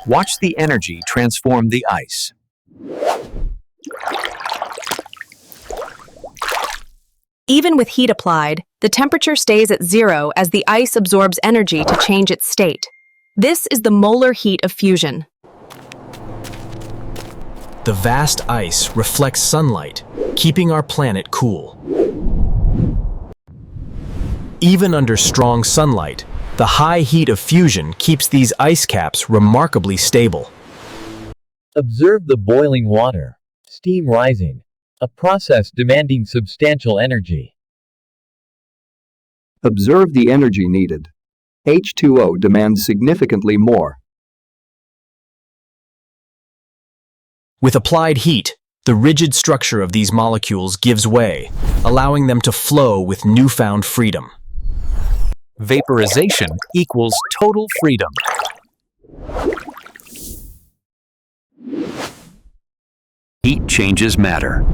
Watch the energy transform the ice. Even with heat applied, the temperature stays at zero as the ice absorbs energy to change its state. This is the molar heat of fusion. The vast ice reflects sunlight, keeping our planet cool. Even under strong sunlight, the high heat of fusion keeps these ice caps remarkably stable. Observe the boiling water, steam rising, a process demanding substantial energy. Observe the energy needed. H2O demands significantly more. With applied heat, the rigid structure of these molecules gives way, allowing them to flow with newfound freedom. Vaporization equals total freedom. Heat changes matter.